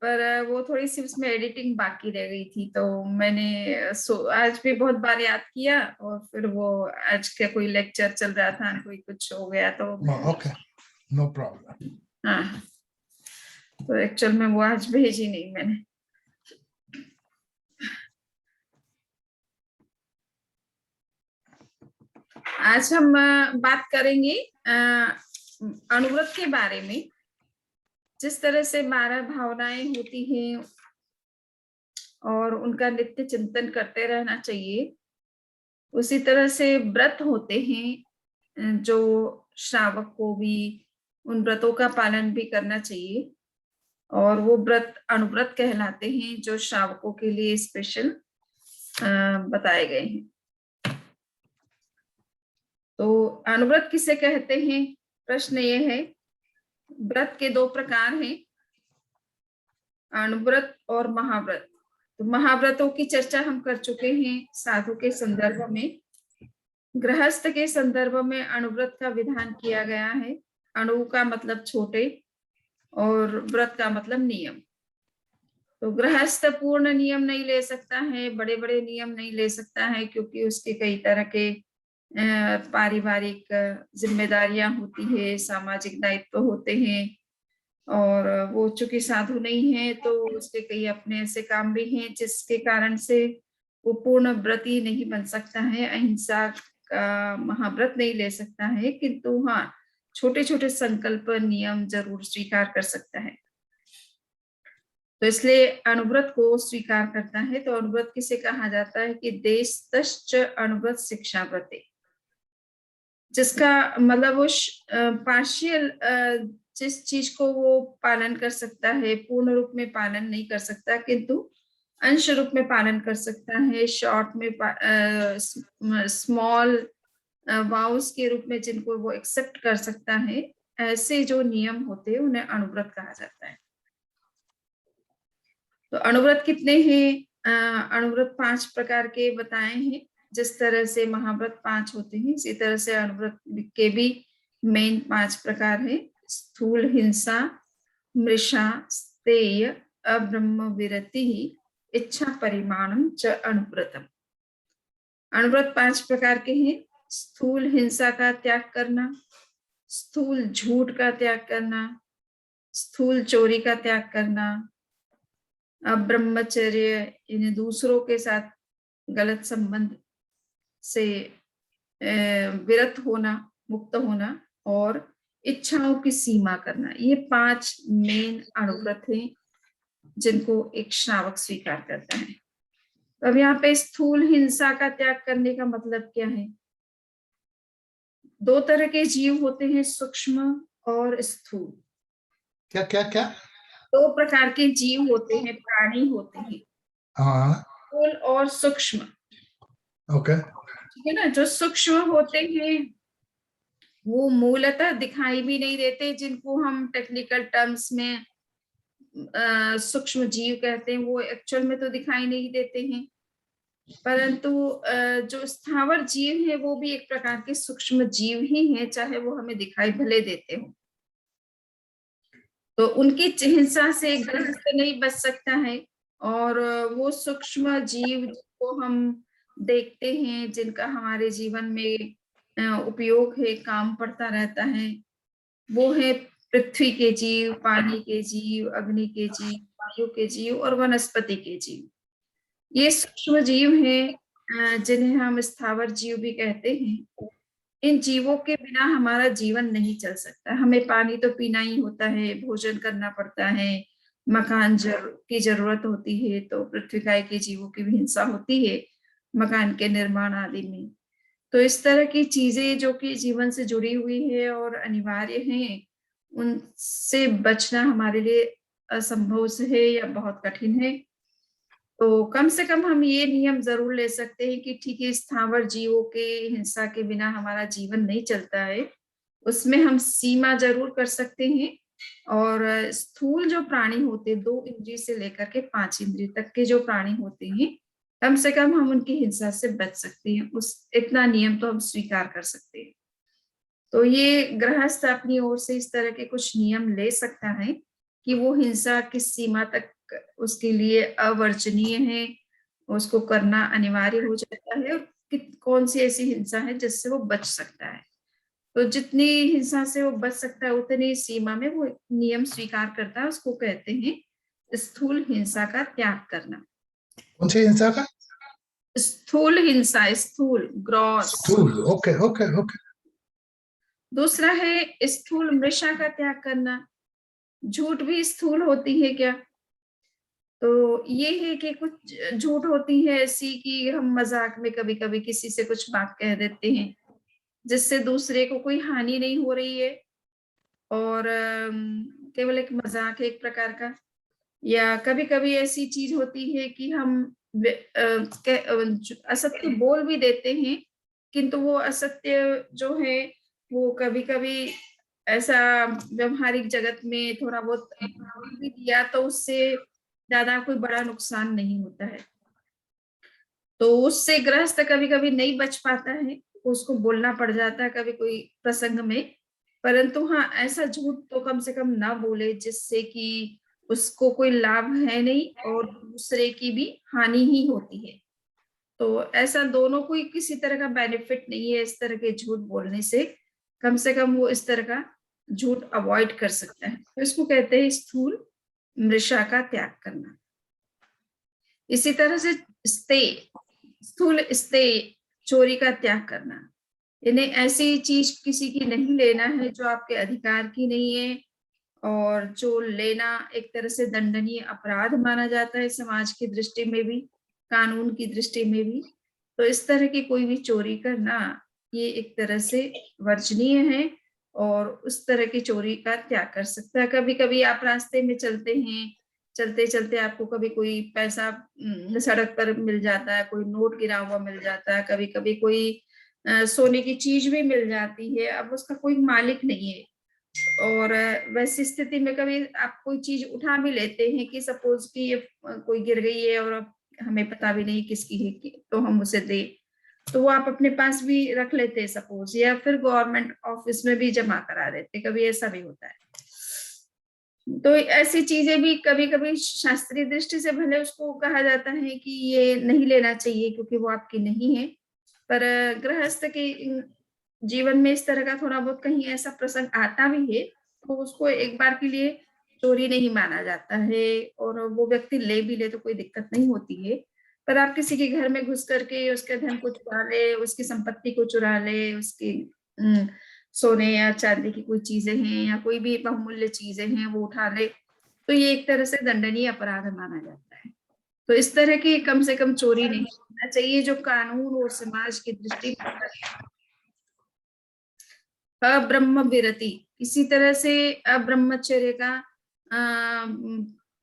पर वो थोड़ी सी उसमें एडिटिंग बाकी रह गई थी, तो मैंने आज भी बहुत बार याद किया, और फिर वो आज का कोई लेक्चर चल रहा था, कोई कुछ हो गया तो ओके, नो प्रॉब्लम। हाँ, तो एक्चुअल में वो आज भेजी नहीं मैंने। आज हम बात करेंगे अनुव्रत के बारे में। जिस तरह से 12 भावनाएं होती हैं और उनका नित्य चिंतन करते रहना चाहिए, उसी तरह से व्रत होते हैं जो श्रावक को भी उन व्रतों का पालन भी करना चाहिए, और वो व्रत अनुव्रत कहलाते हैं जो श्रावकों के लिए स्पेशल बताए गए हैं। तो अनुव्रत किसे कहते हैं? प्रश्न ये है। व्रत के 2 प्रकार हैं, अनुव्रत और महाव्रत। तो महाव्रतों की चर्चा हम कर चुके हैं साधु के संदर्भ में। गृहस्थ के संदर्भ में अनुव्रत का विधान किया गया है। अणु का मतलब छोटे और व्रत का मतलब नियम। तो गृहस्थ पूर्ण नियम नहीं ले सकता है, बड़े बड़े नियम नहीं ले सकता है, क्योंकि उसके कई तरह के पारिवारिक जिम्मेदारियां होती है, सामाजिक दायित्व होते हैं, और वो चूंकि साधु नहीं है तो उसके कई अपने ऐसे काम भी हैं जिसके कारण से वो पूर्ण व्रती नहीं बन सकता है, अहिंसा का महाव्रत नहीं ले सकता है, किंतु हाँ, छोटे छोटे संकल्प नियम जरूर स्वीकार कर सकता है। तो इसलिए अनुव्रत को स्वीकार करता है। तो अनुव्रत किसे कहा जाता है कि देशतश्च अनुव्रत शिक्षा व्रते, जिसका मतलब वो पार्शियल जिस चीज को वो पालन कर सकता है, पूर्ण रूप में पालन नहीं कर सकता, किंतु अंश रूप में पालन कर सकता है, शॉर्ट में स्मॉल वाउस के रूप में जिनको वो एक्सेप्ट कर सकता है, ऐसे जो नियम होते हैं उन्हें अनुव्रत कहा जाता है। तो अनुव्रत कितने हैं? अनुव्रत 5 प्रकार के बताए हैं। जिस तरह से महाव्रत 5 होते हैं, इसी तरह से अनुव्रत के भी मेन 5 प्रकार है। स्थूल हिंसा, मृषा, स्तेय, अब्रह्म विरति, इच्छा परिमाणम च अनुव्रतम। अनुव्रत 5 प्रकार के हैं। स्थूल हिंसा का त्याग करना, स्थूल झूठ का त्याग करना, स्थूल चोरी का त्याग करना, ब्रह्मचर्य यानी दूसरों के साथ गलत संबंध से विरत होना, मुक्त होना, और इच्छाओं की सीमा करना। ये 5 मेन अनुव्रत हैं जिनको एक श्रावक स्वीकार करता है। तो अब यहाँ पे स्थूल हिंसा का त्याग करने का मतलब क्या है? 2 तरह के जीव होते हैं, सूक्ष्म और स्थूल। क्या क्या क्या? 2 प्रकार के जीव होते हैं, प्राणी होते हैं, हाँ, स्थूल और सूक्ष्म। ओके, ठीक है ना? जो सूक्ष्म होते हैं वो मूलतः दिखाई भी नहीं देते, जिनको हम टेक्निकल टर्म्स में सूक्ष्म जीव कहते हैं, वो एक्चुअल में तो दिखाई नहीं देते हैं, परंतु जो स्थावर जीव है वो भी एक प्रकार के सूक्ष्म जीव ही हैं, चाहे वो हमें दिखाई भले देते हो। तो उनकी हिंसा से गृहस्थ नहीं बच सकता है, और वो सूक्ष्म जीव जिनको हम देखते हैं, जिनका हमारे जीवन में उपयोग है, काम पड़ता रहता है, वो है पृथ्वी के जीव, पानी के जीव, अग्नि के जीव, वायु के जीव और वनस्पति के जीव। ये सूक्ष्म जीव हैं जिन्हें हम स्थावर जीव भी कहते हैं। इन जीवों के बिना हमारा जीवन नहीं चल सकता। हमें पानी तो पीना ही होता है, भोजन करना पड़ता है, मकान की जरूरत होती है, तो पृथ्वीकाय के जीवों की भी हिंसा होती है मकान के निर्माण आदि में। तो इस तरह की चीजें जो कि जीवन से जुड़ी हुई है और अनिवार्य हैं, उनसे बचना हमारे लिए असंभव से है या बहुत कठिन है। तो कम से कम हम ये नियम जरूर ले सकते हैं कि ठीक है, स्थावर जीवों के हिंसा के बिना हमारा जीवन नहीं चलता है, उसमें हम सीमा जरूर कर सकते हैं। और स्थूल जो प्राणी होते हैं, 2 इंद्रिय से लेकर के 5 इंद्रिय तक के जो प्राणी होते हैं, कम से कम हम उनकी हिंसा से बच सकते हैं, उस इतना नियम तो हम स्वीकार कर सकते हैं। तो ये गृहस्थ अपनी ओर से इस तरह के कुछ नियम ले सकता है कि वो हिंसा किस सीमा तक उसके लिए अवर्जनीय है, उसको करना अनिवार्य हो जाता है, और कौन सी ऐसी हिंसा है जिससे वो बच सकता है। तो जितनी हिंसा से वो बच सकता है उतनी सीमा में वो नियम स्वीकार करता है, उसको कहते हैं स्थूल हिंसा का त्याग करना। कौन सी हिंसा का? स्थूल हिंसा, स्थूल, ग्रॉस। स्थूल, ओके ओके ओके। दूसरा है स्थूल मृषा का त्याग करना। झूठ भी स्थूल होती है क्या? तो ये है कि कुछ झूठ होती है ऐसी कि हम मजाक में कभी कभी किसी से कुछ बात कह देते हैं जिससे दूसरे को कोई हानि नहीं हो रही है, और केवल एक मजाक है एक प्रकार का। या कभी कभी ऐसी चीज होती है कि हम असत्य बोल भी देते हैं, किंतु वो असत्य जो है वो कभी कभी ऐसा व्यवहारिक जगत में थोड़ा बहुत बोल भी दिया तो उससे ज्यादा कोई बड़ा नुकसान नहीं होता है। तो उससे गृहस्थ कभी कभी नहीं बच पाता है, उसको बोलना पड़ जाता है कभी कोई प्रसंग में। परंतु हाँ, ऐसा झूठ तो कम से कम ना बोले जिससे कि उसको कोई लाभ है नहीं और दूसरे की भी हानि ही होती है। तो ऐसा दोनों को किसी तरह का बेनिफिट नहीं है इस तरह के झूठ बोलने से। कम से कम वो इस तरह का झूठ अवॉइड कर सकता है। तो इसको कहते हैं स्थूल मृषा का त्याग करना। इसी तरह से स्ते, स्थूल स्ते, चोरी का त्याग करना। इन्हें ऐसी चीज किसी की नहीं लेना है जो आपके अधिकार की नहीं है, और जो लेना एक तरह से दंडनीय अपराध माना जाता है समाज की दृष्टि में भी, कानून की दृष्टि में भी। तो इस तरह की कोई भी चोरी करना ये एक तरह से वर्जनीय है, और उस तरह की चोरी का त्याग कर सकता है। कभी कभी आप रास्ते में चलते हैं, चलते चलते आपको कभी कोई पैसा सड़क पर मिल जाता है, कोई नोट गिरा हुआ मिल जाता है, कभी कभी कोई सोने की चीज भी मिल जाती है, अब उसका कोई मालिक नहीं है। और वैसी स्थिति में कभी आप कोई चीज उठा भी लेते हैं कि सपोज कि ये कोई गिर गई है और अब हमें पता भी नहीं किसकी है तो हम उसे दे, तो वो आप अपने पास भी रख लेते हैं सपोज, या फिर गवर्नमेंट ऑफिस में भी जमा करा देते, कभी ऐसा भी होता है। तो ऐसी चीजें भी कभी कभी शास्त्रीय दृष्टि से भले उसको कहा जाता है कि ये नहीं लेना चाहिए क्योंकि वो आपकी नहीं है, पर गृहस्थ के जीवन में इस तरह का थोड़ा बहुत कहीं ऐसा प्रसंग आता भी है तो उसको एक बार के लिए चोरी नहीं माना जाता है, और वो व्यक्ति ले भी ले तो कोई दिक्कत नहीं होती है। पर आप किसी के घर में घुस करके उसके धन को चुरा ले, उसकी संपत्ति को चुरा ले, उसकी सोने या चांदी की कोई चीजें हैं या कोई भी बहुमूल्य चीजें हैं वो उठा ले, तो ये एक तरह से दंडनीय अपराध माना जाता है। तो इस तरह की कम से कम चोरी नहीं होना चाहिए जो कानून और समाज की दृष्टि में। अब्रह्म विरति, इसी तरह से अब्रह्मचर्य का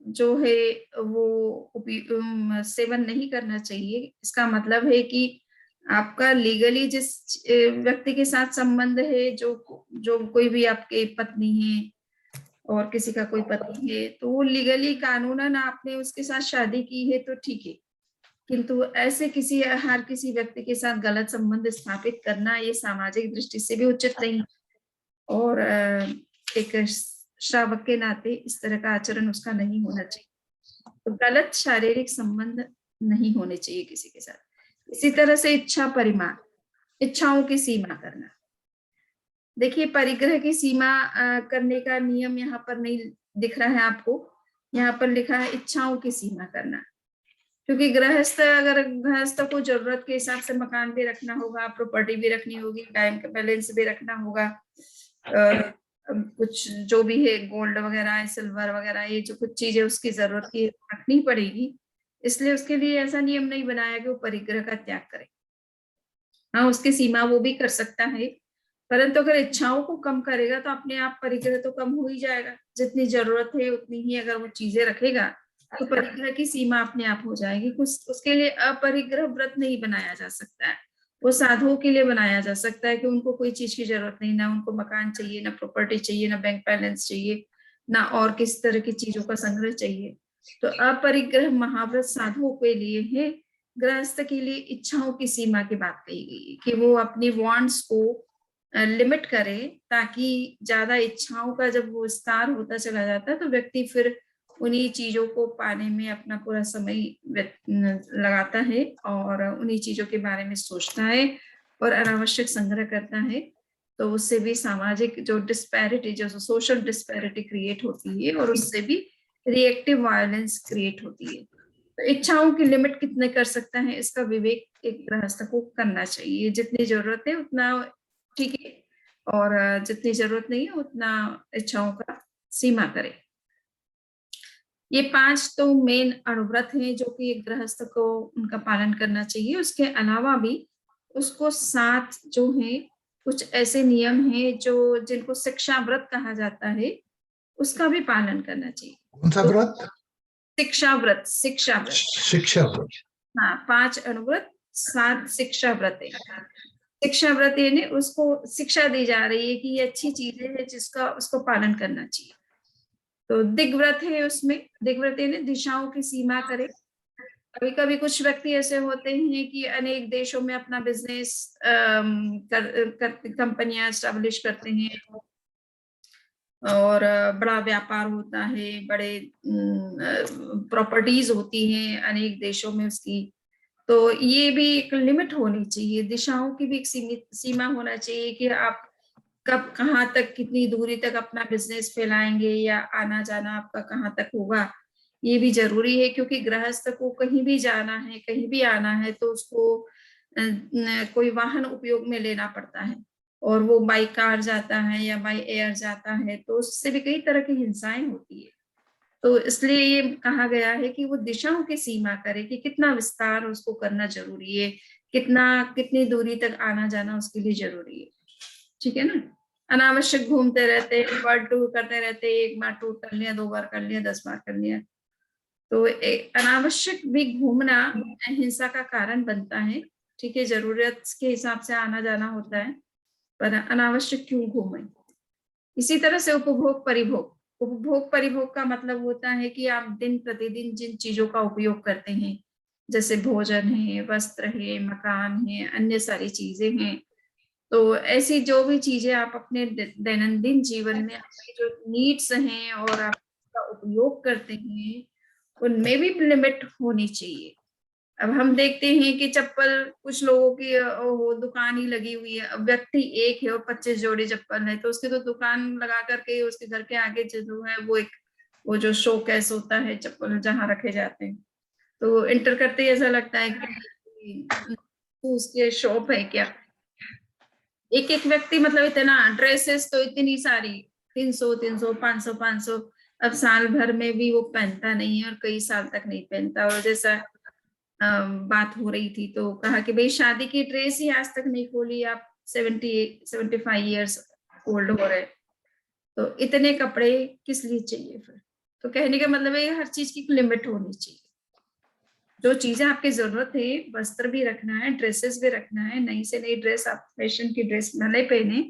जो है वो सेवन नहीं करना चाहिए। इसका मतलब है कि आपका लीगली जिस व्यक्ति के साथ संबंध है, जो जो कोई भी आपके पत्नी है और किसी का कोई पति है, तो वो लीगली कानूनन आपने उसके साथ शादी की है तो ठीक है, किंतु ऐसे हर किसी व्यक्ति के साथ गलत संबंध स्थापित करना ये सामाजिक दृष्टि से भी उचित नहीं, और एक श्रावक के नाते इस तरह का आचरण उसका नहीं होना चाहिए। तो गलत शारीरिक संबंध नहीं होने चाहिए किसी के साथ। इसी तरह से इच्छा परिमाण, इच्छाओं की सीमा करना। देखिए, परिग्रह की सीमा करने का नियम यहाँ पर नहीं दिख रहा है आपको, यहाँ पर लिखा है इच्छाओं की सीमा करना। क्योंकि गृहस्थ को जरूरत के हिसाब से मकान भी रखना होगा, प्रॉपर्टी भी रखनी होगी, बैंक बैलेंस भी रखना होगा, और कुछ जो भी है गोल्ड वगैरह सिल्वर वगैरह ये जो कुछ चीजें उसकी जरूरत की रखनी पड़ेगी, इसलिए उसके लिए ऐसा नियम नहीं बनाया कि वो परिग्रह का त्याग करे। हाँ, उसकी सीमा वो भी कर सकता है, परंतु अगर इच्छाओं को कम करेगा तो अपने आप परिग्रह तो कम हो ही जाएगा। जितनी जरूरत है उतनी ही अगर वो चीजें रखेगा तो परिग्रह की सीमा अपने आप हो जाएगी। उसके लिए अपरिग्रह व्रत नहीं बनाया जा सकता है, वो साधुओं के लिए बनाया जा सकता है कि उनको कोई चीज की जरूरत नहीं, ना उनको मकान चाहिए, ना प्रॉपर्टी चाहिए, ना बैंक बैलेंस चाहिए, ना और किस तरह की चीजों का संग्रह चाहिए। तो अपरिग्रह महाव्रत साधुओं के लिए है। गृहस्थ के लिए इच्छाओं की सीमा की बात कही गई है कि वो अपनी वांट्स को लिमिट करे, ताकि ज्यादा इच्छाओं का जब वो विस्तार होता चला जाता है तो व्यक्ति फिर उन्हीं चीजों को पाने में अपना पूरा समय लगाता है और उन्हीं चीजों के बारे में सोचता है और अनावश्यक संग्रह करता है। तो उससे भी सामाजिक जो डिस्पैरिटी, जो सोशल डिस्पैरिटी क्रिएट होती है और उससे भी रिएक्टिव वायलेंस क्रिएट होती है। तो इच्छाओं की लिमिट कितने कर सकता है, इसका विवेक एक गृहस्थ को करना चाहिए। जितनी जरूरत है उतना ठीक है, और जितनी जरूरत नहीं है उतना इच्छाओं का सीमा करे। ये 5 तो मेन अनुव्रत हैं जो कि एक गृहस्थ को उनका पालन करना चाहिए। उसके अलावा भी उसको 7 जो है कुछ ऐसे नियम हैं जो जिनको शिक्षा व्रत कहा जाता है, उसका भी पालन करना चाहिए। कौन सा तो व्रत? शिक्षा व्रत, शिक्षा व्रत। शिक्षा व्रत। हाँ, 5 अनुव्रत, 7 शिक्षा व्रत है। शिक्षा व्रत यानी उसको शिक्षा दी जा रही है कि ये अच्छी चीज है जिसका उसको पालन करना चाहिए। तो दिग्व्रत है, उसमें दिग्व्रत यानी दिशाओं की सीमा करे। कभी कभी कुछ व्यक्ति ऐसे होते हैं कि अनेक देशों में अपना बिजनेस कंपनियां एस्टेब्लिश करते हैं और बड़ा व्यापार होता है, बड़े प्रॉपर्टीज होती हैं अनेक देशों में उसकी। तो ये भी एक लिमिट होनी चाहिए, दिशाओं की भी एक सीमित सीमा होना चाहिए कि आप कब कहाँ तक, कितनी दूरी तक अपना बिजनेस फैलाएंगे या आना जाना आपका कहाँ तक होगा, ये भी जरूरी है। क्योंकि गृहस्थ को कहीं भी जाना है, कहीं भी आना है तो उसको कोई वाहन उपयोग में लेना पड़ता है, और वो बाई कार जाता है या बाई एयर जाता है तो उससे भी कई तरह की हिंसाएं होती है। तो इसलिए ये कहा गया है कि वो दिशाओं की सीमा करे कि कितना विस्तार उसको करना जरूरी है, कितनी दूरी तक आना जाना उसके लिए जरूरी है। ठीक है ना। अनावश्यक घूमते रहते, वर्ल्ड टूर करते रहते, एक बार टूर कर लिया, 2 बार कर लिया, 10 बार कर लिया। तो अनावश्यक भी घूमना हिंसा का कारण बनता है। ठीक है, जरूरत के हिसाब से आना जाना होता है, पर अनावश्यक क्यों घूमें। इसी तरह से उपभोग परिभोग, उपभोग परिभोग का मतलब होता है कि आप दिन प्रतिदिन जिन चीजों का उपयोग करते हैं, जैसे भोजन है, वस्त्र है, मकान है, अन्य सारी चीजें हैं, तो ऐसी जो भी चीजें आप अपने दैनंदिन जीवन में आपकी जो नीड्स हैं और आप उसका उपयोग करते हैं, उनमें भी लिमिट होनी चाहिए। अब हम देखते हैं कि चप्पल, कुछ लोगों की वो दुकान ही लगी हुई है, अब व्यक्ति एक है और 25 जोड़ी चप्पल है, तो उसकी तो दुकान लगा करके उसके घर के आगे जो है वो एक, वो जो शो केस होता है चप्पल जहाँ रखे जाते हैं, तो एंटर करते ही ऐसा लगता है कि तो उसके शॉप है क्या। एक एक व्यक्ति मतलब इतना, ड्रेसेस तो इतनी सारी, 300 300 500 500, अब साल भर में भी वो पहनता नहीं है और कई साल तक नहीं पहनता। और जैसा बात हो रही थी तो कहा कि भाई शादी की ड्रेस ही आज तक नहीं खोली, आप 75 ईयर्स ओल्ड हो रहे, तो इतने कपड़े किस लिए चाहिए फिर। तो कहने का मतलब है हर चीज की लिमिट होनी चाहिए। जो चीजें आपकी जरूरत है, वस्त्र भी रखना है, ड्रेसेस भी रखना है, नई से नई ड्रेस, आप फैशन की ड्रेस भले पहने,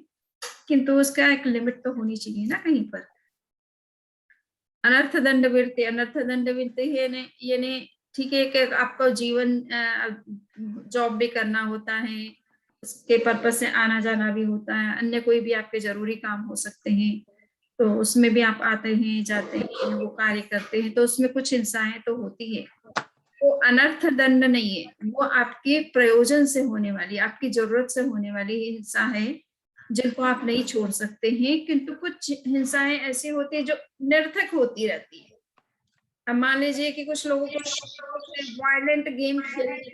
किंतु उसका एक लिमिट तो होनी चाहिए ना कहीं पर। अनर्थ दंड विरति, अनर्थ दंड विरति यानी ठीक है कि आपको जीवन जॉब भी करना होता है, उसके पर्पज से आना जाना भी होता है, अन्य कोई भी आपके जरूरी काम हो सकते हैं, तो उसमें भी आप आते हैं जाते हैं, वो कार्य करते हैं, तो उसमें कुछ हिंसाएं तो होती है। वो अनर्थ दंड नहीं है, वो आपके प्रयोजन से होने वाली, आपकी जरूरत से होने वाली हिंसा है जिनको आप नहीं छोड़ सकते हैं। किंतु कुछ हिंसाएं ऐसी होती है जो निरर्थक होती रहती है। अब मान लीजिए कि कुछ लोगों को वायलेंट गेम खेलने,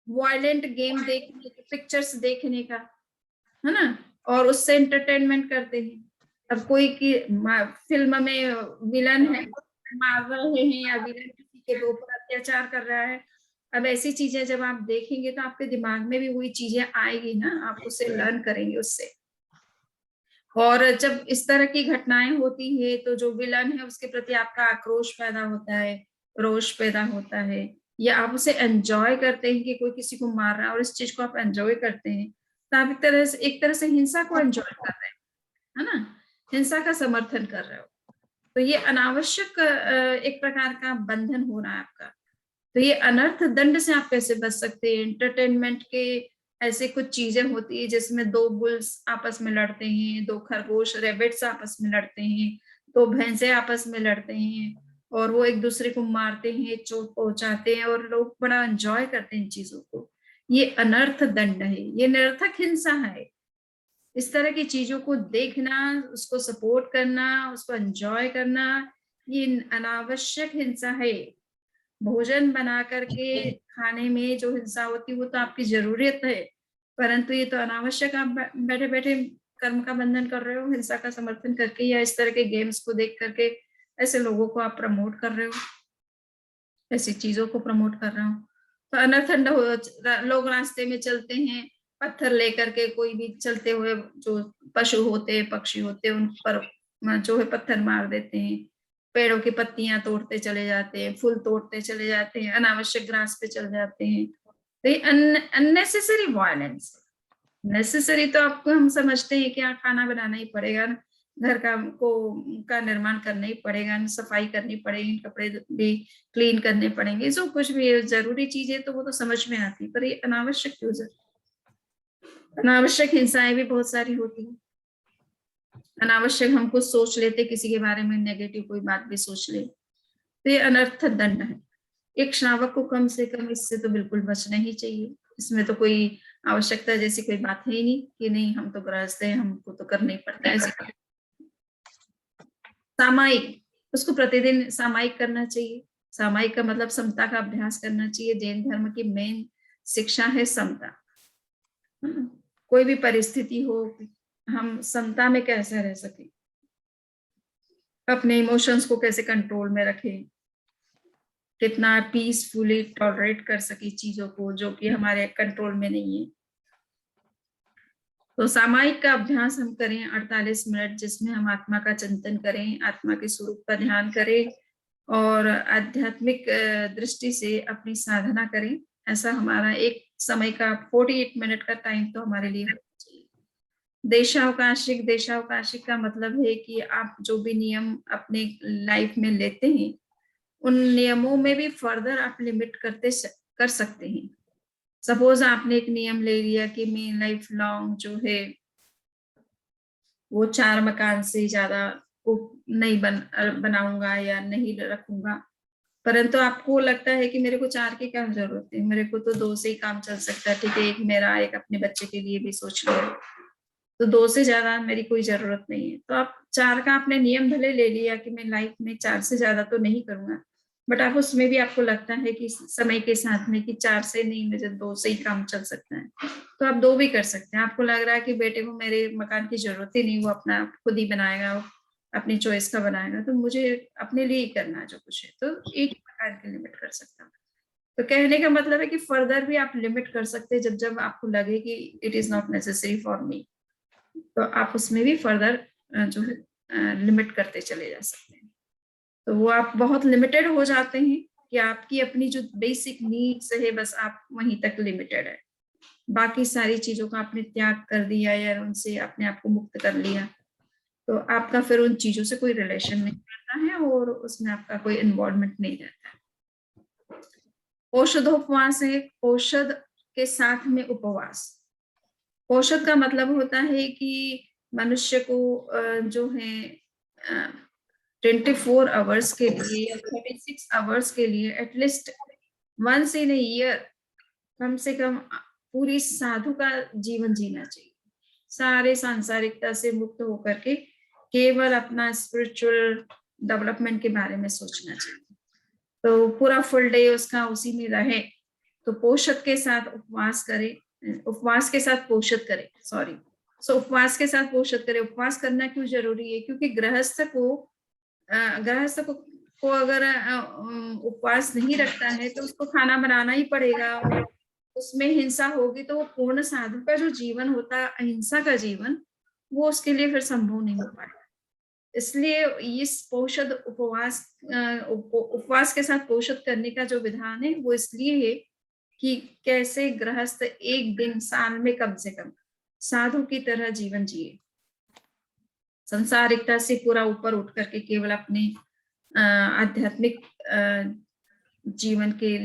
वायलेंट गेम देखने, पिक्चर्स देखने का, है ना, और उससे एंटरटेनमेंट करते हैं। अब कोई की फिल्म में विलन है, मार रहे हैं या विलन किसी के ऊपर अत्याचार कर रहा है, अब ऐसी चीजें जब आप देखेंगे तो आपके दिमाग में भी वही चीजें आएगी ना, आप उससे लर्न करेंगे उससे। और जब इस तरह की घटनाएं होती है तो जो विलन है उसके प्रति आपका आक्रोश पैदा होता है, रोष पैदा होता है, या आप उसे एंजॉय करते हैं कि कोई किसी को मार रहा है और इस चीज को आप एंजॉय करते हैं, तो आप एक तरह से हिंसा को एंजॉय कर रहे हैं, है ना, हिंसा का समर्थन कर रहे हो। तो ये अनावश्यक एक प्रकार का बंधन हो रहा है आपका। तो ये अनर्थ दंड से आप कैसे बच सकते हैं। एंटरटेनमेंट के ऐसे कुछ चीजें होती है जिसमें दो बुल्स आपस में लड़ते हैं, दो खरगोश रेबिट्स आपस में लड़ते हैं, दो भैंसे आपस में लड़ते हैं और वो एक दूसरे को मारते हैं, चोट पहुंचाते हैं और लोग बड़ा एंजॉय करते हैं इन चीजों को। ये अनर्थ दंड है, ये निरर्थक हिंसा है। इस तरह की चीजों को देखना, उसको सपोर्ट करना, उसको एंजॉय करना, ये अनावश्यक हिंसा है। भोजन बना करके खाने में जो हिंसा होती है वो तो आपकी जरूरत है, परंतु ये तो अनावश्यक आप बैठे बैठे कर्म का बंधन कर रहे हो हिंसा का समर्थन करके, या इस तरह के गेम्स को देख करके ऐसे लोगों को आप प्रमोट कर रहे हो, ऐसी चीजों को प्रमोट कर रहे हो। तो अनर्थंड लोग रास्ते में चलते हैं, पत्थर लेकर के, कोई भी चलते हुए जो पशु होते हैं, पक्षी होते हैं, उन पर जो है पत्थर मार देते हैं, पेड़ों की पत्तियां तोड़ते चले जाते हैं, फूल तोड़ते चले जाते हैं, अनावश्यक ग्रास पे चल जाते हैं। तो ये अननेसेसरी वायलेंस। नेसेसरी तो आपको हम समझते हैं कि खाना बनाना ही पड़ेगा, घर का निर्माण करना ही पड़ेगा, सफाई करनी पड़ेगी, कपड़े भी क्लीन करने पड़ेंगे, जो कुछ भी जरूरी चीज है तो वो तो समझ में आती, पर ये अनावश्यक क्यों? अनावश्यक हिंसाएं भी बहुत सारी होती है। अनावश्यक हम कुछ सोच लेते, किसी के बारे में नेगेटिव कोई बात भी सोच ले, तो ये अनर्थ दंड है। एक श्रावक को कम से कम इससे तो बिल्कुल बचना ही चाहिए। इसमें तो कोई आवश्यकता जैसी कोई बात है ही नहीं कि नहीं हम तो गृहस्थ हैं, हमको तो करना ही पड़ता है। सामायिक, उसको प्रतिदिन सामायिक करना चाहिए। सामायिक का मतलब समता का अभ्यास करना चाहिए। जैन धर्म की मेन शिक्षा है समता। कोई भी परिस्थिति हो, हम समता में कैसे रह सके, अपने इमोशंस को कैसे कंट्रोल में रखें, कितना पीसफुली टॉलरेट कर सके चीजों को जो कि हमारे कंट्रोल में नहीं है। तो सामायिक का अभ्यास हम करें 48 मिनट, जिसमें हम आत्मा का चिंतन करें, आत्मा के स्वरूप का ध्यान करें और आध्यात्मिक दृष्टि से अपनी साधना करें। ऐसा हमारा एक समय का 48 मिनट का टाइम तो हमारे लिए होना चाहिए। देशावकाशिक, देशावकाशिक का मतलब है कि आप जो भी नियम अपने लाइफ में लेते हैं उन नियमों में भी फर्दर आप लिमिट कर सकते हैं। सपोज आपने एक नियम ले लिया कि मैं लाइफ लॉन्ग जो है वो 4 मकान से ज्यादा को नहीं बनाऊंगा या नहीं रखूंगा, परंतु आपको लगता है कि मेरे को 4 की क्या जरूरत है, मेरे को तो 2 से ही काम चल सकता है। ठीक है, एक मेरा, एक अपने बच्चे के लिए भी सोच लिया, तो 2 से ज्यादा मेरी कोई जरूरत नहीं है। तो आप 4 का आपने नियम भले ले लिया कि मैं लाइफ में 4 से ज्यादा तो नहीं करूंगा, बट आप उसमें भी आपको लगता है कि समय के साथ में कि 4 से नहीं, मुझे 2 से ही काम चल सकता है, तो आप 2 भी कर सकते हैं। आपको लग रहा है कि बेटे को मेरे मकान की जरूरत ही नहीं, वो अपना खुद ही बनाएगा, अपनी चॉइस का बनाएगा, तो मुझे अपने लिए ही करना है जो कुछ है, तो एक ही मकान की लिमिट कर सकता हूँ। तो कहने का मतलब है कि फर्दर भी आप लिमिट कर सकते हैं जब जब आपको लगे कि it is not necessary for me, तो आप उसमें भी फर्दर जो है लिमिट करते चले जा सकते हैं। तो वो आप बहुत लिमिटेड हो जाते हैं कि आपकी अपनी जो बेसिक नीड्स है बस आप वहीं तक लिमिटेड है, बाकी सारी चीजों का आपने त्याग कर दिया या उनसे अपने आप को मुक्त कर लिया, तो आपका फिर उन चीजों से कोई रिलेशन नहीं रहता है और उसमें आपका कोई इन्वॉल्वमेंट नहीं रहता है। औषधोपवास है, औषध के साथ में उपवास। औषध का मतलब होता है कि मनुष्य को जो है 24 आवर्स के लिए या 36 आवर्स के लिए एटलीस्ट वंस इन ईयर कम से कम पूरी साधु का जीवन जीना चाहिए, सारे सांसारिकता से मुक्त होकर के केवल अपना स्पिरिचुअल डेवलपमेंट के बारे में सोचना चाहिए। तो पूरा फुल डे उसका उसी में रहे, तो पोषद के साथ उपवास करे, उपवास के साथ पोषद करे, सॉरी, सो उपवास के साथ पोषद करे। उपवास करना क्यों जरूरी है? क्योंकि गृहस्थ को अगर उपवास नहीं रखता है तो उसको खाना बनाना ही पड़ेगा और उसमें हिंसा होगी, तो वो पूर्ण साधु का जो जीवन होता है, अहिंसा का जीवन, वो उसके लिए फिर संभव नहीं हो पाएगा। इसलिए इस पोषद उपवास के साथ पोषद करने का जो विधान है वो इसलिए है कि कैसे गृहस्थ एक दिन साल में कम से कम साधु की तरह जीवन जिए, संसारिकता से पूरा ऊपर उठ करके केवल अपने आध्यात्मिक जीवन के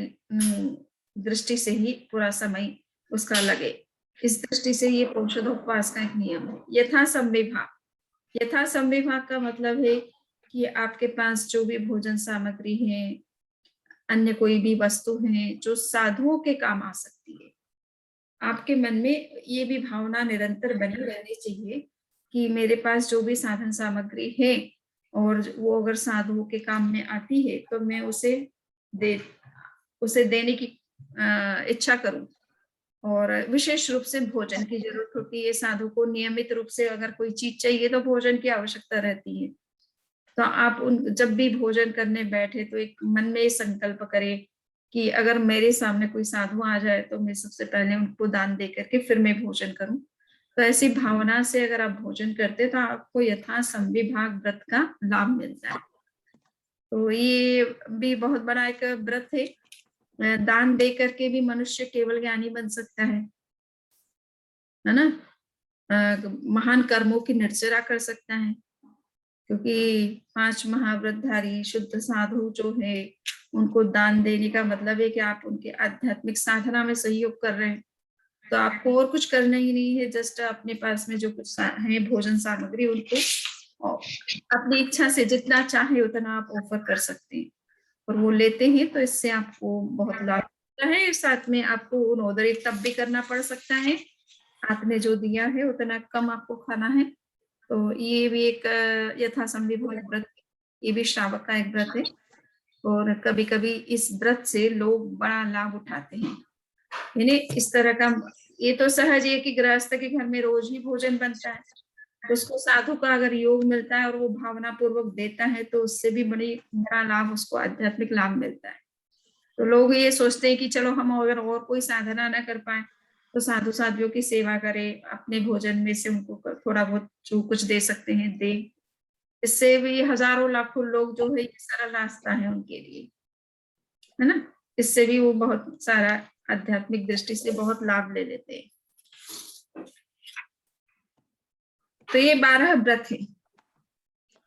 दृष्टि से ही पूरा समय उसका लगे। इस दृष्टि से ये पौषधोपवास का एक नियम है। यथा संविभाग, यथा संविभाग का मतलब है कि आपके पास जो भी भोजन सामग्री है, अन्य कोई भी वस्तु है जो साधुओं के काम आ सकती है, आपके मन में ये भी भावना निरंतर बनी रहनी चाहिए कि मेरे पास जो भी साधन सामग्री है और वो अगर साधुओं के काम में आती है तो मैं उसे देने की इच्छा करूं। और विशेष रूप से भोजन की जरूरत होती है साधु को, नियमित रूप से अगर कोई चीज चाहिए तो भोजन की आवश्यकता रहती है। तो आप जब भी भोजन करने बैठे तो एक मन में संकल्प करें कि अगर मेरे सामने कोई साधु आ जाए तो मैं सबसे पहले उनको दान दे करके फिर मैं भोजन करूं। तो ऐसी भावना से अगर आप भोजन करते तो आपको यथा संविभाग व्रत का लाभ मिलता है। तो ये भी बहुत बड़ा एक व्रत है। दान दे करके भी मनुष्य केवल ज्ञानी बन सकता है ना। महान कर्मों की निर्जरा कर सकता है, क्योंकि 5 महाव्रतधारी शुद्ध साधु जो है उनको दान देने का मतलब है कि आप उनके आध्यात्मिक साधना में सहयोग कर रहे हैं। तो आपको और कुछ करना ही नहीं है, जस्ट अपने पास में जो कुछ है भोजन सामग्री उनको अपनी इच्छा से जितना चाहे उतना आप ऑफर कर सकते हैं और वो लेते हैं। तो इससे आपको बहुत लाभ होता है। साथ में आपको उन्होंने तब भी करना पड़ सकता है, आपने जो दिया है उतना कम आपको खाना है। तो ये भी एक यथासंभव व्रत, ये भी श्रावक का एक व्रत है। और कभी कभी इस व्रत से लोग बड़ा लाभ उठाते हैं। यानी इस तरह का, ये तो सहज है कि गृहस्थ के घर में रोज ही भोजन बनता है, तो उसको साधु का अगर योग मिलता है और वो भावना पूर्वक देता है तो उससे भी बड़ा लाभ, उसको आध्यात्मिक लाभ मिलता है। तो लोग ये सोचते हैं कि चलो हम अगर और कोई साधना ना कर पाए तो साधु साधियों की सेवा करें, अपने भोजन में से उनको थोड़ा बहुत जो कुछ दे सकते हैं दे। इससे भी हजारों लाखों लोग जो है ये सरल रास्ता है उनके लिए, है ना। इससे भी वो बहुत सारा आध्यात्मिक दृष्टि से बहुत लाभ ले लेते हैं। तो ये 12 व्रत है।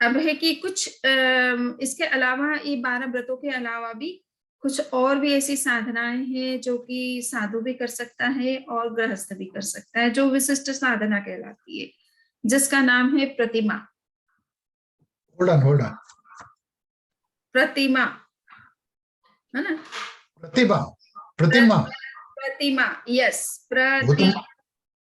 अब है कि कुछ इसके अलावा, ये 12 व्रतों के अलावा भी कुछ और भी ऐसी साधनाएं हैं जो कि साधु भी कर सकता है और गृहस्थ भी कर सकता है, जो विशिष्ट साधना कहलाती है, जिसका नाम है प्रतिमा। hold on. प्रतिमा, है ना। प्रतिमा, प्रतिमा, यस,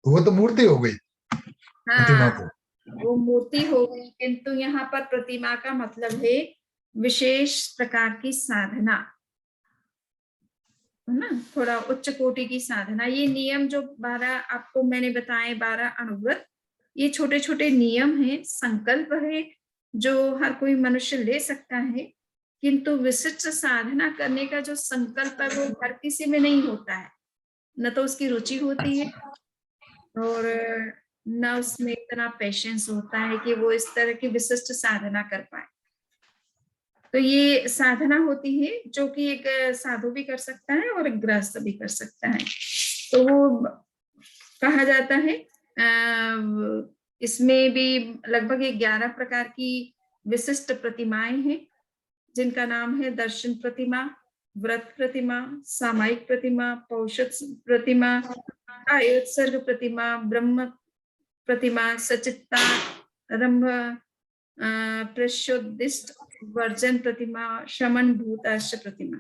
वो तो मूर्ति हो गई। प्रतिमा हाँ, को वो मूर्ति हो गई, किंतु यहाँ पर प्रतिमा का मतलब है विशेष प्रकार की साधना, है ना, थोड़ा उच्च कोटि की साधना। ये नियम जो 12 आपको मैंने बताए, 12 अणुव्रत, ये छोटे छोटे नियम हैं, संकल्प है जो हर कोई मनुष्य ले सकता है, किंतु विशिष्ट साधना करने का जो संकल्प है वो हर किसी में नहीं होता है। न तो उसकी रुचि होती है और न उसमें इतना पेशेंस होता है कि वो इस तरह की विशिष्ट साधना कर पाए। तो ये साधना होती है जो कि एक साधु भी कर सकता है और एक गृहस्थ भी कर सकता है। तो वो कहा जाता है, इसमें भी लगभग 11 प्रकार की विशिष्ट प्रतिमाएं हैं, जिनका नाम है दर्शन प्रतिमा, व्रत प्रतिमा, सामायिक प्रतिमा, पौषध प्रतिमा, आयोत्सर्ग प्रतिमा, ब्रह्म प्रतिमा, सचित्ता रंभ, प्रशोदिष्ट वर्जन प्रतिमा, शमन भूताश्च प्रतिमा।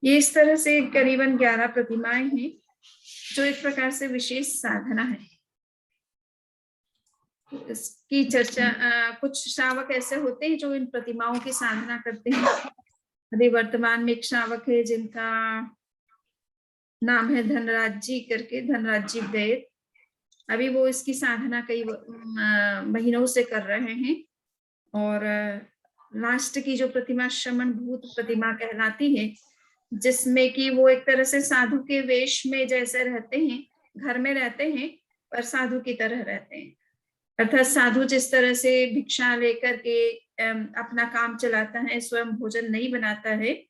ये इस तरह से करीबन 11 प्रतिमाएं हैं जो एक प्रकार से विशेष साधना है। इसकी चर्चा, कुछ श्रावक ऐसे होते हैं जो इन प्रतिमाओं की साधना करते हैं। अभी वर्तमान में एक श्रावक है जिनका नाम है धनराज जी करके, धनराज जी वैद। अभी वो इसकी साधना कई महीनों से कर रहे हैं। और लास्ट की जो प्रतिमा शमन भूत प्रतिमा कहलाती है, जिसमें कि वो एक तरह से साधु के वेश में जैसे रहते हैं, घर में रहते हैं पर साधु की तरह रहते हैं। अर्थात साधु जिस तरह से भिक्षा लेकर के अपना काम चलाता है, स्वयं भोजन नहीं बनाता है,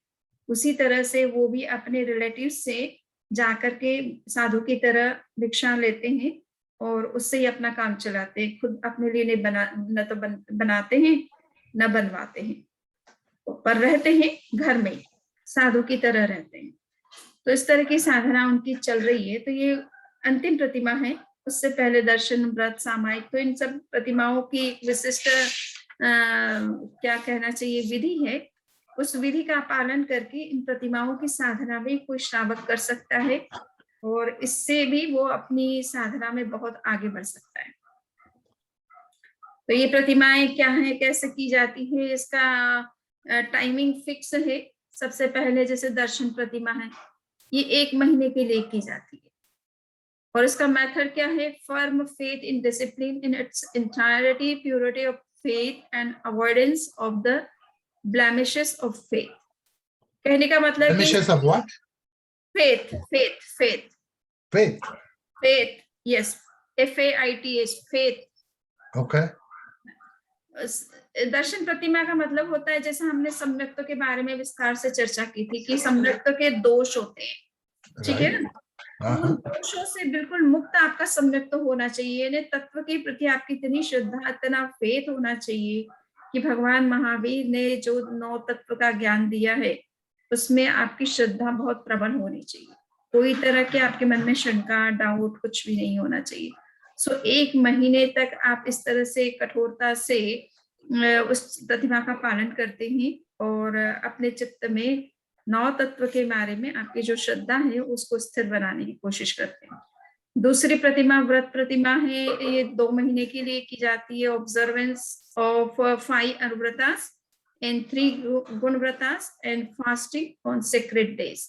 उसी तरह से वो भी अपने रिलेटिव से जाकर के साधु की तरह भिक्षा लेते हैं और उससे ही अपना काम चलाते हैं। खुद अपने लिए नहीं न तो बनाते हैं न बनवाते हैं, पर रहते हैं घर में, साधु की तरह रहते हैं। तो इस तरह की साधना उनकी चल रही है। तो ये अंतिम प्रतिमा है, उससे पहले दर्शन, व्रत, सामायिक, तो इन सब प्रतिमाओं की विशिष्ट क्या कहना चाहिए विधि है। उस विधि का पालन करके इन प्रतिमाओं की साधना में कोई श्रावक कर सकता है और इससे भी वो अपनी साधना में बहुत आगे बढ़ सकता है। तो ये प्रतिमाएं क्या है, कैसे की जाती है, इसका टाइमिंग फिक्स है। सबसे पहले जैसे दर्शन प्रतिमा है, ये 1 महीने के लिए की जाती है और इसका मेथड क्या है, firm faith in discipline in its entirety, purity of faith and avoidance of the blemishes of faith. कहने का मतलब कि blemishes of what? Faith, faith, faith, Faith. Faith, yes, FAITH, faith. Okay. दर्शन प्रतिमा का मतलब होता है, जैसे हमने सम्यक्तों के बारे में विस्तार से चर्चा की थी कि सम्यक्तों के दोष होते हैं, ठीक है ना। तो उन दोषों से बिल्कुल मुक्त आपका सम्यक्त होना चाहिए, यानी तत्व के प्रति आपकी इतनी श्रद्धा, इतना फेथ होना चाहिए कि भगवान महावीर ने जो 9 तत्व का ज्ञान दिया है उसमें आपकी श्रद्धा बहुत प्रबल होनी चाहिए। कोई तरह के आपके मन में शंका, डाउट कुछ भी नहीं होना चाहिए। सो 1 महीने तक आप इस तरह से कठोरता से उस प्रतिभा का पालन करते हैं और अपने चित्त में 9 तत्व के बारे में आपकी जो श्रद्धा है उसको स्थिर बनाने की कोशिश करते हैं। दूसरी प्रतिमा व्रत प्रतिमा है, ये 2 महीने के लिए की जाती है। ऑब्जर्वेंस ऑफ 5 अनुव्रतास एंड 3 गुणव्रतास and fasting on sacred days.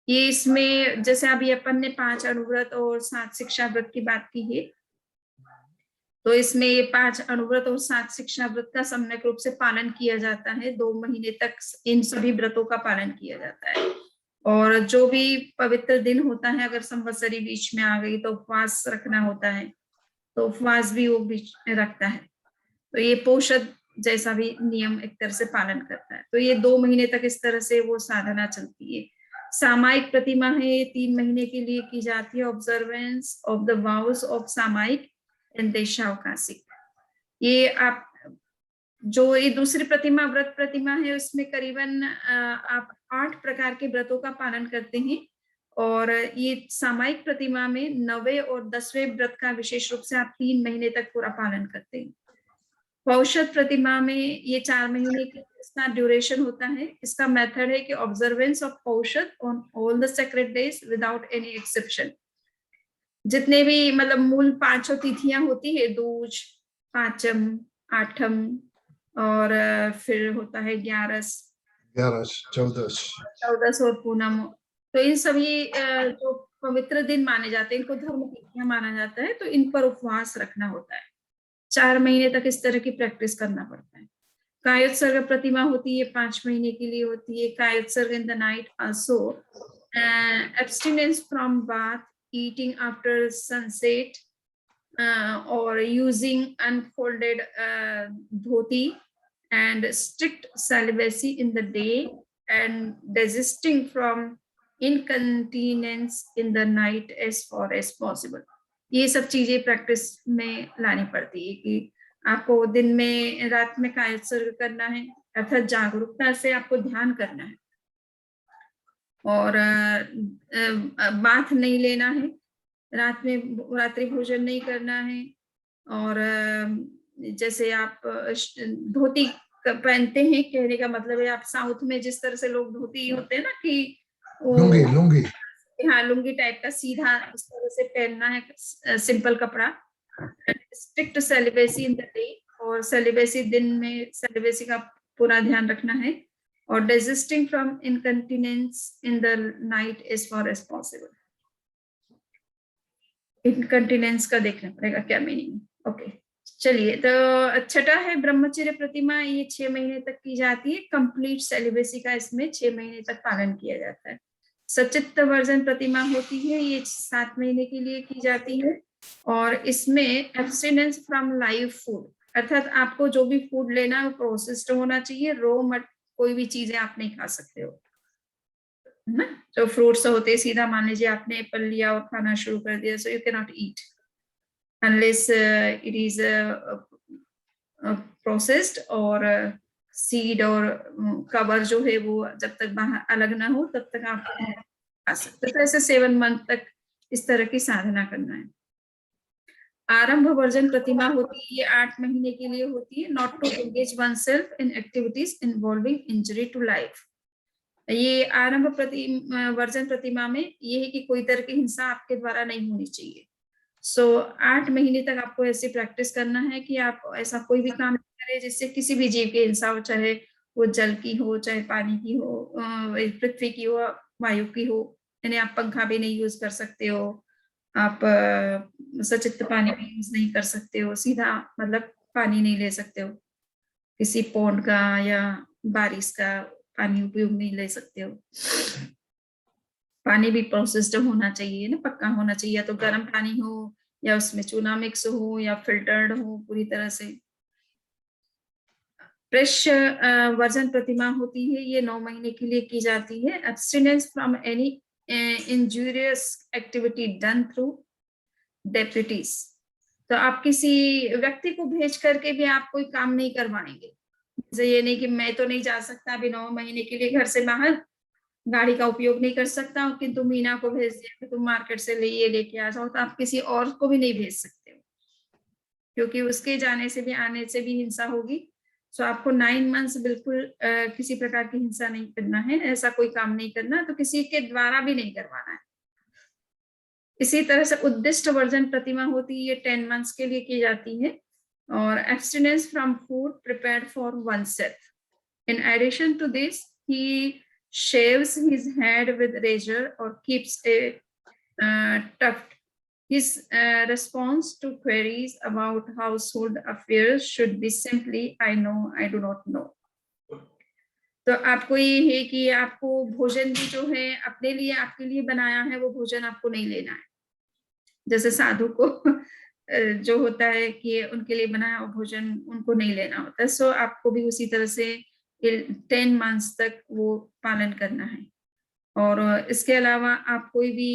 ये इसमें जैसे अभी अपन ने 5 अनुव्रत और 7 शिक्षा व्रत की बात की है, तो इसमें ये 5 अनुव्रत और 7 शिक्षा व्रत का सम्यक रूप से पालन किया जाता है। 2 महीने तक इन सभी व्रतों का पालन किया जाता है और जो भी पवित्र दिन होता है, अगर संवत्सरी बीच में आ गई तो उपवास रखना होता है, तो उपवास भी वो बीच में रखता है। तो ये पोषद जैसा भी नियम एक तरह से पालन करता है। तो ये 2 महीने तक इस तरह से वो साधना चलती है। सामायिक प्रतिमा है, 3 महीने के लिए की जाती है। Observance of the vows of सामायिक एंड देशावकाशिक। ये आप जो ये दूसरी प्रतिमा व्रत प्रतिमा है उसमें करीबन आप 8 प्रकार के व्रतों का पालन करते हैं और ये सामायिक प्रतिमा में 9वें और 10वें व्रत का विशेष रूप से आप 3 महीने तक पूरा पालन करते हैं। पौषध प्रतिमा में ये 4 महीने की इसका ड्यूरेशन होता है। इसका मेथड है कि ऑब्जर्वेंस ऑफ पौषध on all the sacred days without any exception. जितने भी मतलब मूल 5 तिथियां होती है, दूज, पांचम, आठम और फिर होता है 11, 14 और पूनम। तो इन सभी जो पवित्र दिन माने जाते हैं, इनको धर्म तिथियां माना जाता है, तो इन पर उपवास रखना होता है। 4 महीने तक इस तरह की प्रैक्टिस करना पड़ता है। कायोत्सर्ग प्रतिमा होती है, 5 महीने के लिए होती है। कायोत्सर्ग in the night also, abstinence from bath, eating after sunset or using unfolded dhoti and strict celibacy in the day and desisting from incontinence in the night as far as possible। ये सब चीजें practice में लानी पड़ती है कि आपको दिन में, रात में कायोत्सर्ग करना है, अर्थात जागरूकता से आपको ध्यान करना है और बाथ नहीं लेना है, रात में रात्रि भोजन नहीं करना है और जैसे आप धोती पहनते हैं, कहने का मतलब है आप साउथ में जिस तरह से लोग धोती होते हैं ना कि लुंगी, हाँ लुंगी टाइप का सीधा इस तरह से पहनना है, सिंपल कपड़ा। Strict celibacy in the day, और सेलिबेसी दिन में सेलिबेसी का पूरा ध्यान रखना है और desisting from incontinence in the night as far as possible। incontinence का देखना पड़ेगा क्या मीनिंग। ओके चलिए, तो छठा है ब्रह्मचर्य प्रतिमा। ये 6 महीने तक की जाती है। कंप्लीट सेलिबेसी का इसमें 6 महीने तक पालन किया जाता है। सचित्त वर्जन प्रतिमा होती है, ये 7 महीने के लिए की जाती है और इसमें एब्स्टिनेंस फ्रॉम लाइव फूड, अर्थात आपको जो भी फूड लेना है वो प्रोसेस्ड होना चाहिए। रो मत कोई भी चीजें आप नहीं खा सकते हो ना। जो फ्रूट्स होते हैं, सीधा मान लीजिए आपने एप्पल लिया और खाना शुरू कर दिया, so you can not eat unless it is processed और सीड और कवर जो है वो जब तक बाहर अलग ना हो तब तक आप खा सकते। तो ऐसे 7 मंथ तक इस तरह की साधना करना है। आरंभ वर्जन प्रतिमा होती है, ये 8 महीने के लिए होती है। Not to engage oneself in activities involving injury to life। ये आरंभ वर्जन प्रतिमा में ये है कि कोई तरह की हिंसा आपके द्वारा नहीं होनी चाहिए। 8 महीने तक आपको ऐसी प्रैक्टिस करना है कि आप ऐसा कोई भी काम करें जिससे किसी भी जीव की हिंसा हो, चाहे वो जल की हो, चाहे पानी की हो, पृथ्वी की हो, वायु की हो। यानी आप पंखा भी नहीं यूज कर सकते हो, आप सचित पानी भी यूज नहीं कर सकते हो, सीधा मतलब पानी नहीं ले सकते हो, किसी पौंड का या बारिश का पानी उपयोग नहीं ले सकते हो। पानी भी प्रोसेस्ड होना चाहिए ना, पक्का होना चाहिए, या तो गर्म पानी हो या उसमें चूना मिक्स हो या फिल्टर्ड हो पूरी तरह से। फ्रेश वर्जन प्रतिमा होती है, ये 9 महीने के लिए की जाती है। Abstinence from any injurious activity done through deputies. तो आप किसी व्यक्ति को भेज करके भी आप कोई काम नहीं करवाएंगे। जैसे ये नहीं कि मैं तो नहीं जा सकता अभी 9 महीने के लिए घर से बाहर, गाड़ी का उपयोग नहीं कर सकता हूँ, किंतु मीना को भेज दिया कि तुम मार्केट से ये लेके आ जाओ, तो आप किसी और को भी नहीं भेज सकते हो, क्योंकि उसके जाने से भी आने से भी हिंसा होगी। सो आपको 9 मंथ्स बिल्कुल किसी प्रकार की हिंसा नहीं करना है, ऐसा कोई काम नहीं करना, तो किसी के द्वारा भी नहीं करवाना है। इसी तरह से उद्दिष्ट वर्जन प्रतिमा होती है, ये 10 मंथ्स के लिए की जाती है। और abstinence from food prepared for oneself। In addition to this, he shaves his head with razor or keeps a tuft. His response to queries about household affairs should be simply, I know, I do not know. तो आपको ये है कि आपको भोजन भी जो है अपने लिए, आपके लिए बनाया है, वो भोजन आपको नहीं लेना है। जैसे साधु को जो होता है कि उनके लिए बनाया हुआ भोजन उनको नहीं लेना होता है। सो आपको भी उसी तरह से 10 मंथ्स तक वो पालन करना है। और इसके अलावा आप कोई भी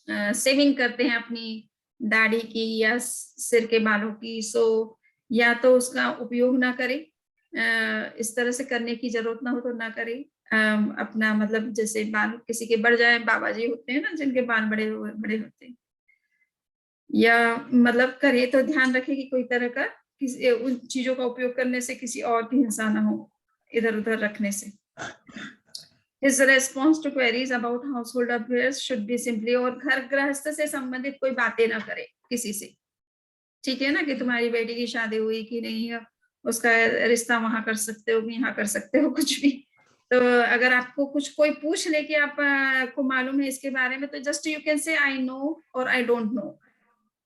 सेविंग करते हैं अपनी दाढ़ी की या सिर के बालों की, सो या तो उसका उपयोग ना करें, इस तरह से करने की जरूरत ना हो तो ना करें। अपना मतलब जैसे बाल किसी के बढ़ जाए, बाबा जी होते हैं ना जिनके बाल बड़े बड़े होते हैं, या मतलब करे तो ध्यान रखे कि कोई तरह का किसी उन चीजों का उपयोग करने से किसी और की हिंसा ना हो, इधर उधर रखने से। His response to queries about household affairs should be simply, और घर गृहस्थ से संबंधित कोई बातें ना करे किसी से, ठीक है ना, कि तुम्हारी बेटी की शादी हुई कि नहीं, उसका रिश्ता वहां कर सकते हो, यहाँ कर सकते हो, कुछ भी। तो अगर आपको कुछ कोई पूछ ले कि आप को मालूम है इसके बारे में, तो just you can say I know और आई डोंट नो,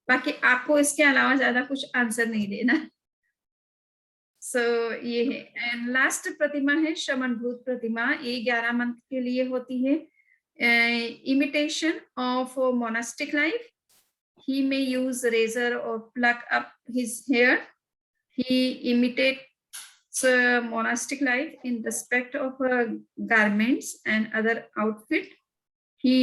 बाकी आपको इसके अलावा ज्यादा कुछ आंसर नहीं देना। सो ये है। एंड लास्ट प्रतिमा है शमनभूत प्रतिमा, ये 11 मंथ के लिए होती है। Imitation of monastic life, he may use razor or pluck up his hair. He imitates monastic life in respect of garments and other outfit. He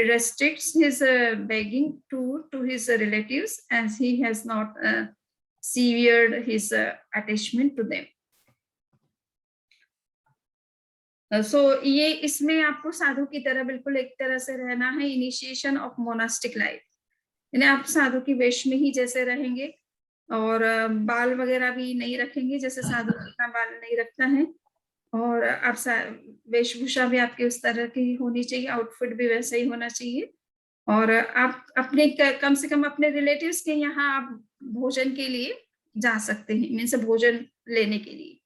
restricts his begging to his relatives, as he has not severed his attachment to them. ये इसमें आपको साधु की तरह बिल्कुल एक तरह से रहना है। इनिशिएशन ऑफ मोनास्टिक लाइफ, यानी आप साधु की वेश में ही जैसे रहेंगे, और बाल वगैरह भी नहीं रखेंगे जैसे साधु का बाल नहीं रखता है, और आप वेशभूषा भी आपकी उस तरह की होनी चाहिए, आउटफिट भी वैसा ही होना चाहिए। और आप अपने कम से कम अपने रिलेटिव्स के यहाँ आप भोजन के लिए जा सकते हैं, मीन्स भोजन लेने के लिए।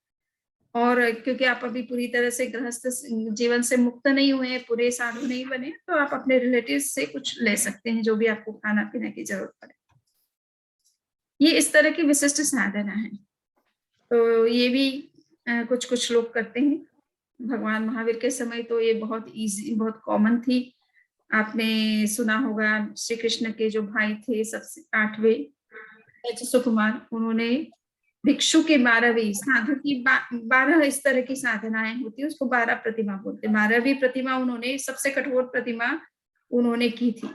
और क्योंकि आप अभी पूरी तरह से गृहस्थ जीवन से मुक्त नहीं हुए, पूरे साधु नहीं बने, तो आप अपने रिलेटिव्स से कुछ ले सकते हैं जो भी आपको खाना पीने की जरूरत पड़े। ये इस तरह की विशिष्ट साधना है। तो ये भी कुछ कुछ लोग करते हैं। भगवान महावीर के समय तो ये बहुत इजी, बहुत कॉमन थी। आपने सुना होगा श्री कृष्ण के जो भाई थे सबसे 8वें सुकुमार, उन्होंने भिक्षु के 12वीं साधु की 12 इस तरह की साधनाएं होती है, उसको 12 प्रतिमा बोलते हैं। 12वीं प्रतिमा उन्होंने, सबसे कठोर प्रतिमा उन्होंने की थी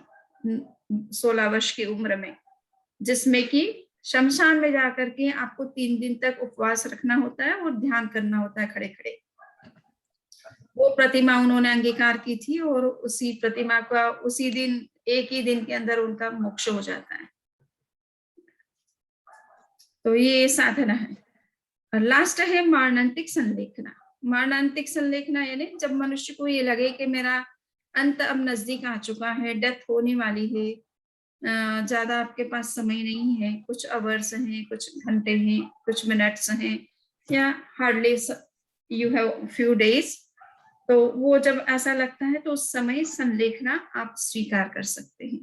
16 वर्ष की उम्र में, जिसमें कि शमशान में जाकर के आपको 3 दिन तक उपवास रखना होता है और ध्यान करना होता है खड़े खड़े। वो प्रतिमा उन्होंने अंगीकार की थी और उसी प्रतिमा का उसी दिन, एक ही दिन के अंदर उनका मोक्ष हो जाता है। तो ये साधना है। और लास्ट है मरणांतिक संलेखना। मरणांतिक संलेखना यानी जब मनुष्य को ये लगे कि मेरा अंत अब नजदीक आ चुका है, डेथ होने वाली है, ज्यादा आपके पास समय नहीं है, कुछ आवर्स हैं, कुछ घंटे हैं, कुछ मिनट्स हैं, या hardly you have few days, तो वो जब ऐसा लगता है तो उस समय संलेखना आप स्वीकार कर सकते हैं।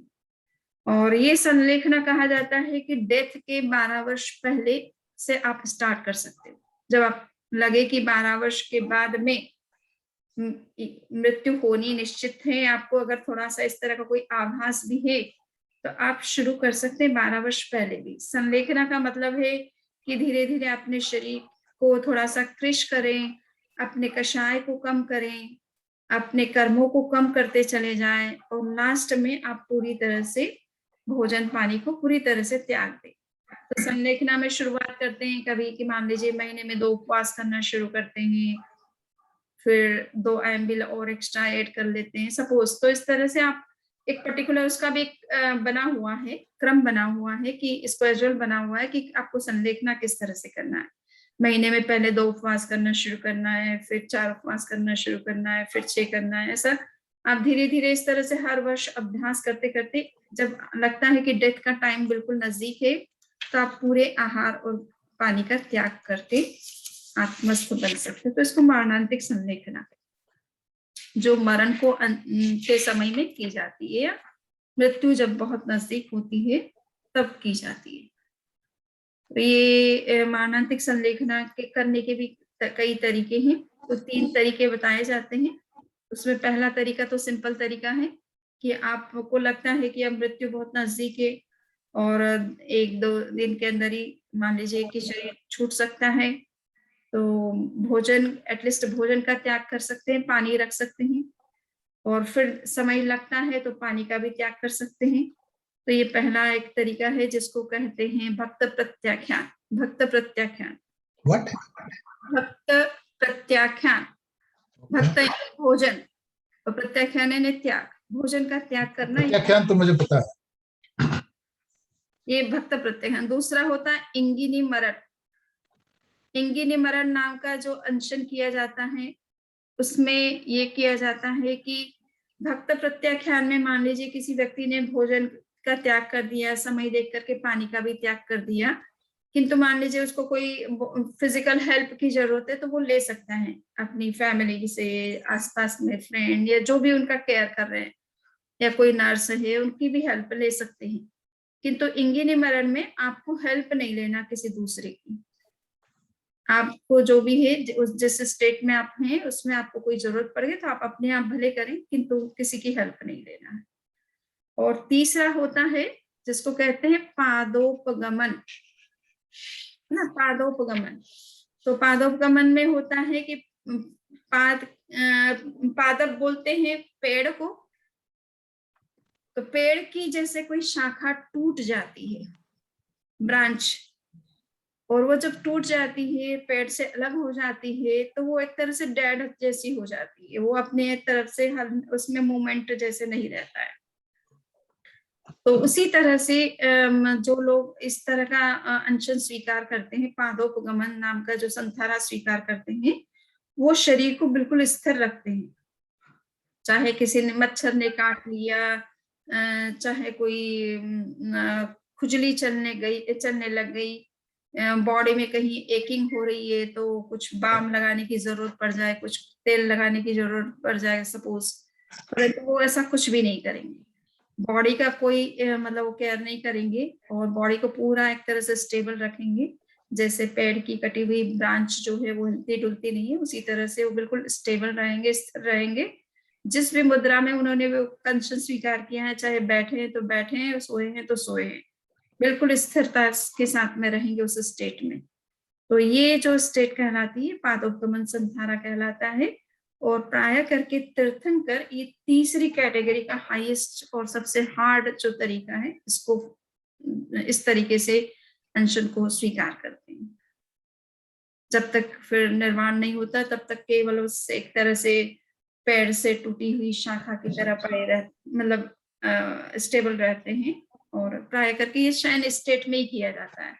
और ये संलेखना कहा जाता है कि डेथ के 12 वर्ष पहले से आप स्टार्ट कर सकते हो। जब आप लगे कि 12 वर्ष के बाद में मृत्यु होनी निश्चित है, आपको अगर थोड़ा सा इस तरह का कोई आभास भी है तो आप शुरू कर सकते हैं 12 वर्ष पहले भी। संलेखना का मतलब है कि धीरे धीरे अपने शरीर को थोड़ा सा कृश करें, अपने कषाय को कम करें, अपने कर्मों को कम करते चले जाएं, और लास्ट में आप पूरी तरह से भोजन पानी को पूरी तरह से त्याग दें। तो संलेखना में शुरुआत करते हैं कभी कि मान लीजिए महीने में 2 उपवास करना शुरू करते हैं, फिर 2 एमबील और एक्स्ट्रा ऐड कर लेते हैं सपोज। तो इस तरह से आप एक पर्टिकुलर, उसका भी एक बना हुआ है, क्रम बना हुआ है कि स्केड्यूल बना हुआ है कि आपको संलेखना किस तरह से करना है। महीने में पहले 2 उपवास करना शुरू करना है, फिर 4 उपवास करना शुरू करना है, फिर 6 करना है। ऐसा आप धीरे धीरे इस तरह से हर वर्ष अभ्यास करते करते जब लगता है कि डेथ का टाइम बिल्कुल नजदीक है तो आप पूरे आहार और पानी का त्याग करके आत्मस्थ बन सकते। तो इसको मरणांतिक संलेखना जो मरण को के समय में की जाती है, या मृत्यु जब बहुत नजदीक होती है तब की जाती है। तो ये मरणांतिक संलेखना के करने के भी कई तरीके हैं। तो 3 तरीके बताए जाते हैं। उसमें पहला तरीका तो सिंपल तरीका है कि आपको लगता है कि अब मृत्यु बहुत नजदीक है और 1-2 दिन के अंदर ही मान लीजिए कि शरीर छूट सकता है, तो भोजन, एटलीस्ट भोजन का त्याग कर सकते हैं, पानी रख सकते हैं, और फिर समय लगता है तो पानी का भी त्याग कर सकते हैं। तो ये पहला एक तरीका है जिसको कहते हैं भक्त प्रत्याख्यान। भक्त प्रत्याख्यान, व्हाट? भक्त प्रत्याख्यान। भक्त भोजन और प्रत्याख्यान यानी त्याग, भोजन का त्याग करना, प्रत्याख्यान तो मुझे पता है। ये भक्त प्रत्याख्यान। दूसरा होता है इंगिनी मरण। इंगिनी मरण नाम का जो अनशन किया जाता है उसमें ये किया जाता है कि भक्त प्रत्याख्यान में मान लीजिए किसी व्यक्ति ने भोजन का त्याग कर दिया, समय देख करके पानी का भी त्याग कर दिया, किंतु मान लीजिए उसको कोई फिजिकल हेल्प की जरूरत है तो वो ले सकता है अपनी फैमिली से, आसपास में फ्रेंड या जो भी उनका केयर कर रहे हैं, या कोई नर्स है उनकी भी हेल्प ले सकते हैं। किंतु इंगिनी मरण में आपको हेल्प नहीं लेना किसी दूसरे की। आपको जो भी है जिस स्टेट में आप हैं उसमें आपको कोई जरूरत पड़े तो आप अपने आप भले करें, किंतु किसी की हेल्प नहीं लेना है। और तीसरा होता है जिसको कहते हैं पादोपगमन, ना, पादोपगमन। तो पादोपगमन में होता है कि पादप बोलते हैं पेड़ को। तो पेड़ की जैसे कोई शाखा टूट जाती है, ब्रांच, और वो जब टूट जाती है, पेड़ से अलग हो जाती है, तो वो एक तरह से डेड जैसी हो जाती है, वो अपने तरफ से हर उसमें मूवमेंट जैसे नहीं रहता है। तो उसी तरह से जो लोग इस तरह का अनशन स्वीकार करते हैं, पादोपगमन नाम का जो संथारा स्वीकार करते हैं, वो शरीर को बिल्कुल स्थिर रखते हैं। चाहे किसी ने मच्छर ने काट लिया, चाहे कोई खुजली चलने लग गई, बॉडी में कहीं एकिंग हो रही है तो कुछ बाम लगाने की जरूरत पड़ जाए, कुछ तेल लगाने की जरूरत पड़ जाए सपोज, परंतु वो ऐसा कुछ भी नहीं करेंगे। बॉडी का कोई मतलब वो केयर नहीं करेंगे और बॉडी को पूरा एक तरह से स्टेबल रखेंगे। जैसे पेड़ की कटी हुई ब्रांच जो है वो हिलती डुलती नहीं है, उसी तरह से वो बिल्कुल स्टेबल रहेंगे, स्थिर रहेंगे। जिस भी मुद्रा में उन्होंने वो कंशन स्वीकार किया है, चाहे बैठे हैं तो बैठे हैं, सोए हैं तो सोए हैं, बिल्कुल स्थिरता के साथ में रहेंगे उस स्टेट में। तो ये जो स्टेट कहलाती है पादोपगमन संथारा कहलाता है। और प्राय करके तीर्थंकर ये तीसरी कैटेगरी का हाईएस्ट और सबसे हार्ड जो तरीका है, इसको इस तरीके से अनशन को स्वीकार करते हैं। जब तक फिर निर्वाण नहीं होता तब तक केवल उस एक तरह से पेड़ से टूटी हुई शाखा की तरह पड़े मतलब स्टेबल रहते हैं। और प्राय करके ये शयन स्टेट में ही किया जाता है,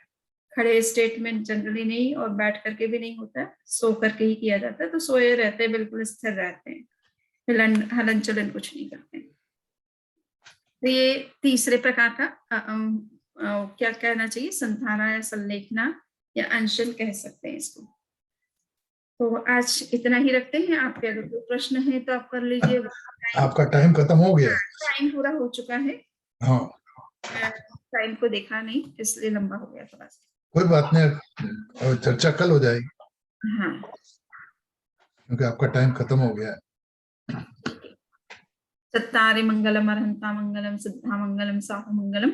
खड़े स्टेट में जनरली नहीं, और बैठ करके भी नहीं होता है, सो करके ही किया जाता है। तो सोए रहते हैं, बिल्कुल स्थिर रहते हैं, हलन चलन कुछ नहीं करते। तो ये तीसरे प्रकार का क्या कहना चाहिए, संधारा या संलेखना या अंशन कह सकते हैं इसको। तो आज इतना ही रखते हैं। आपके अगर कोई प्रश्न है तो आप कर लीजिए। आपका टाइम खत्म हो गया है। टाइम पूरा हो चुका है। हाँ, टाइम को देखा नहीं इसलिए लंबा हो गया थोड़ा सा। कोई बात नहीं, और चर्चा कल हो जाएगी हाँ, क्योंकि आपका टाइम खत्म हो गया है। चत्तारि मंगलम अरहंता मंगलम सिद्धा मंगलम साहु मंगलम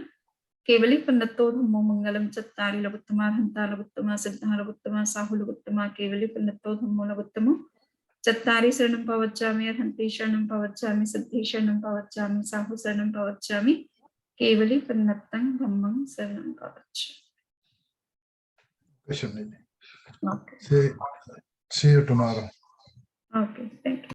केवली पन्नतो धम्मो मंगलम चत्तारि लघुत्तमा अरहंता लघुत्तमा सिद्धा लघुत्तमा साहु लघुत्तमा केवली पन्नतो धम्मो लघुत्तमो चत्तारि शरणं प्रवच्चामि अरहन्ति शरणं प्रवच्चामि सिद्धि शरणं प्रवच्चामि साहु शरणं प्रवच्चामि केवली पन्नतं धम्मं शरणं प्रवच्चामि। Question नहीं। Okay. See you tomorrow. Okay, thank you.